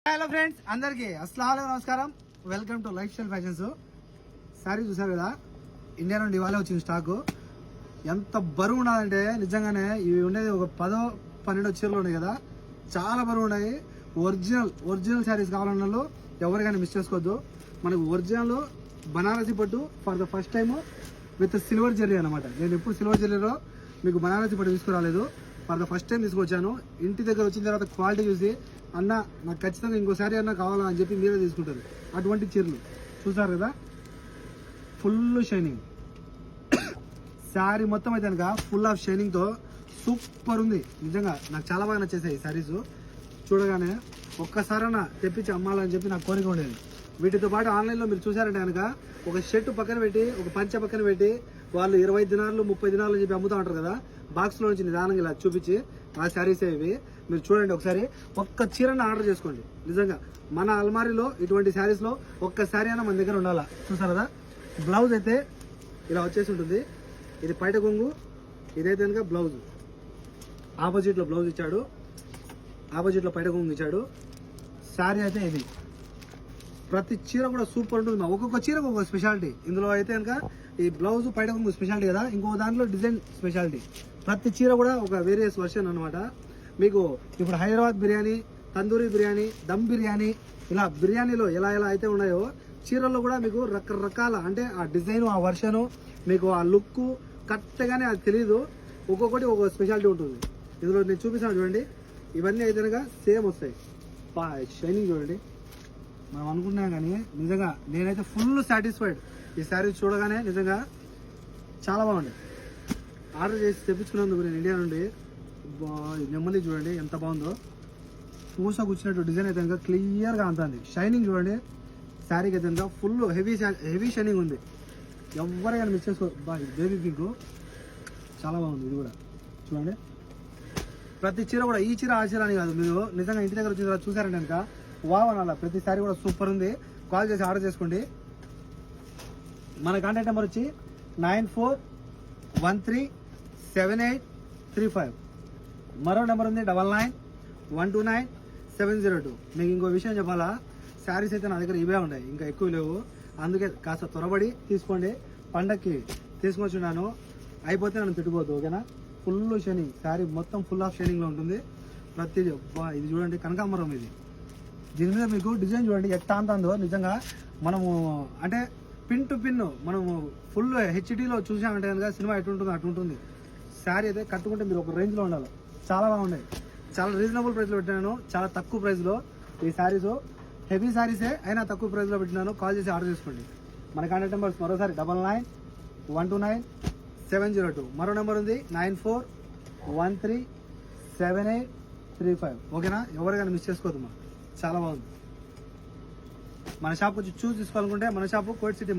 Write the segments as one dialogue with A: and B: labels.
A: Hello friends, అందరికి అస్సలాము నమస్కారం. Welcome to life style fashions. Sorry చూసారు కదా, ఇండియా నుండి ఇవాళ వచ్చింది స్టాకు. ఎంత బరువు ఉన్నదంటే నిజంగానే ఇవి ఉండేది ఒక 10-12 చీరలు ఉన్నాయి కదా, చాలా బరువు ఉన్నాయి. ఒరిజినల్ శారీస్ కావాలన్న వాళ్ళు ఎవరికైనా మిస్ చేసుకోవద్దు. మనకు ఒరిజినల్ బనారసి పట్టు for the first time with silver Jerry అనమాట. నేను ఎప్పుడు సిల్వర్ జెర్రీలో మీకు బనారసి పట్టు తీసుకురాలేదు, ఫర్ ద ఫస్ట్ టైం తీసుకొచ్చాను. ఇంటి దగ్గర వచ్చిన తర్వాత క్వాలిటీ చూసి అన్న నాకు ఖచ్చితంగా ఇంకోసారి అన్న కావాలా అని చెప్పి మీరే తీసుకుంటారు. అటువంటి చీరలు చూసారు కదా, ఫుల్ షైనింగ్ శారీ మొత్తం అయితే కనుక ఫుల్ ఆఫ్ షైనింగ్తో సూపర్ ఉంది. నిజంగా నాకు చాలా బాగా నచ్చేసాయి ఈ శారీస్. చూడగానే ఒక్కసారైనా తెప్పించి అమ్మాలని చెప్పి నాకు కోరిక ఉండేది. వీటితో పాటు ఆన్లైన్లో మీరు చూసారంటే కనుక ఒక షర్ట్ పక్కన పెట్టి, ఒక పంచ పక్కన పెట్టి వాళ్ళు 20 దినాలు 30 దినాలు చెప్పి అమ్ముతూ ఉంటారు కదా, బాక్స్లో నుంచి నిదానంగా ఇలా చూపించి ఆ శారీస్ ఇవి మీరు చూడండి. ఒకసారి ఒక్క చీరను ఆర్డర్ చేసుకోండి. నిజంగా మన అల్మారీలో ఇటువంటి శారీస్లో ఒక్క శారీ అయినా మన దగ్గర ఉండాలా. చూసారు కదా, బ్లౌజ్ అయితే ఇలా వచ్చేసి ఉంటుంది. ఇది పైట కొంగు, ఇదైతే కనుక బ్లౌజ్. ఆపోజిట్లో బ్లౌజ్ ఇచ్చాడు, ఆపోజిట్లో పైట కొంగు ఇచ్చాడు. శారీ అయితే ఇది. ప్రతి చీర కూడా సూపర్ ఉంటుంది. ఒక్కొక్క చీరకు ఒక్కొక్క స్పెషాలిటీ. ఇందులో అయితే కనుక ఈ బ్లౌజ్ పైట కొంగు స్పెషాలిటీ కదా, ఇంకో దాంట్లో డిజైన్ స్పెషాలిటీ. ప్రతి చీర కూడా ఒక వేరియస్ వర్షన్ అనమాట. మీకు ఇప్పుడు హైదరాబాద్ బిర్యానీ, తందూరి బిర్యానీ, దమ్ బిర్యానీ, ఇలా బిర్యానీలో ఎలా అయితే ఉన్నాయో చీరల్లో కూడా మీకు రకరకాల, అంటే ఆ డిజైన్, ఆ వర్షను, మీకు ఆ లుక్ కరెక్ట్గానే అది తెలియదు. ఒక్కొక్కటి ఒక్కొక్క స్పెషాలిటీ ఉంటుంది. ఇందులో నేను చూపిస్తాను చూడండి. ఇవన్నీ అయితే కనుక సేమ్ వస్తాయి. షైనింగ్ చూడండి. మనం అనుకుంటున్నాం కానీ నిజంగా నేనైతే ఫుల్ సాటిస్ఫైడ్. ఈ శారీ చూడగానే నిజంగా చాలా బాగుంది. ఆర్డర్ చేసి తెప్పించుకున్నందుకు నేను ఇండియా నుండి నెమ్మది చూడండి ఎంత బాగుందో. పూస కూర్చున్నట్టు డిజైన్ అయితే కనుక క్లియర్గా అంతుంది. షైనింగ్ చూడండి, శారీకి అయితే కనుక ఫుల్ హెవీ షైనింగ్ ఉంది. ఎవరైనా మిస్ చేసుకో. బేబీ పింక్ చాలా బాగుంది. ఇది కూడా చూడండి. ప్రతి చీర కూడా ఈ చీర ఆ చీర అని కాదు, మీరు నిజంగా ఇంటి దగ్గర వచ్చిన చూసారంటే కనుక వావ్ అనాల. ప్రతి శారీ కూడా సూపర్ ఉంది. కాల్ చేసి ఆర్డర్ చేసుకోండి. మన కాంటాక్ట్ నెంబర్ వచ్చి 94137835. మరో నెంబర్ ఉంది 99129702. మీకు ఇంకో విషయం చెప్పాలా, శారీస్ అయితే నా దగ్గర ఇవే ఉన్నాయి, ఇంకా ఎక్కువ లేవు. అందుకే కాస్త త్వరపడి తీసుకోండి. పండక్కి తీసుకొచ్చున్నాను, అయిపోతే నన్ను తిట్టుకోవద్దు, ఓకేనా. ఫుల్ షైనింగ్ శారీ మొత్తం ఫుల్ ఆఫ్ షైనింగ్లో ఉంటుంది. ప్రతిదీ ఇది చూడండి, కనకాంబరం. ఇది దీని మీద మీకు డిజైన్ చూడండి ఎట్లా అంతుందో. నిజంగా మనము అంటే పిన్ టు పిన్ మనము ఫుల్ హెచ్డీలో చూసామంటే కనుక సినిమా ఎటుంటుందో అటుంటుంది. శారీ అయితే కట్టుకుంటే మీరు ఒక రేంజ్లో ఉండాలి. చాలా బాగున్నాయి. చాలా రీజనబుల్ ప్రైస్లో పెట్టినాను, చాలా తక్కువ ప్రైస్లో ఈ శారీస్. హెవీ శారీసే అయినా తక్కువ ప్రైస్లో పెట్టినాను. కాల్ చేసి ఆర్డర్ చేసుకోండి. మన కాంటాక్ట్ నెంబర్స్ మరోసారి 99129702. మరో నెంబర్ ఉంది 94137835. ఓకేనా, ఎవరికైనా మిస్ చేసుకోవద్దు. చాలా బాగుంది. మన షాప్ వచ్చి చూసి తీసుకోవాలనుకుంటే మన షాపు కోట్ సిటీ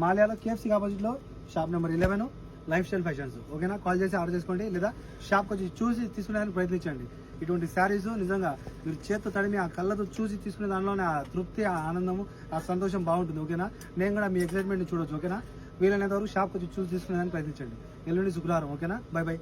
A: మాలియాలో కేఎఫ్సీకి ఆపోజిట్లో shop number 11 life style fashions. ఓకేనా, కాల్ చేసి ఆర్డర్ చేసుకోండి, లేదా షాప్కి వచ్చి చూసి తీసుకునేందుకు ప్రయత్నించండి. ఇటువంటి శారీస్ నిజంగా మీరు చేత్తో తడిమి ఆ కళ్ళతో చూసి తీసుకునే దానిలోనే ఆ తృప్తి, ఆ ఆనందము, ఆ సంతోషం బాగుంటుంది. ఓకేనా, నేను కూడా మీ ఎక్సైట్మెంట్ని చూడొచ్చు. ఓకేనా, వీలైనంత వరకు షాప్కి వచ్చి చూసి తీసుకునేదానికి ప్రయత్నించండి. ఎల్లుండి శుక్రవారం. ఓకేనా, బై బై.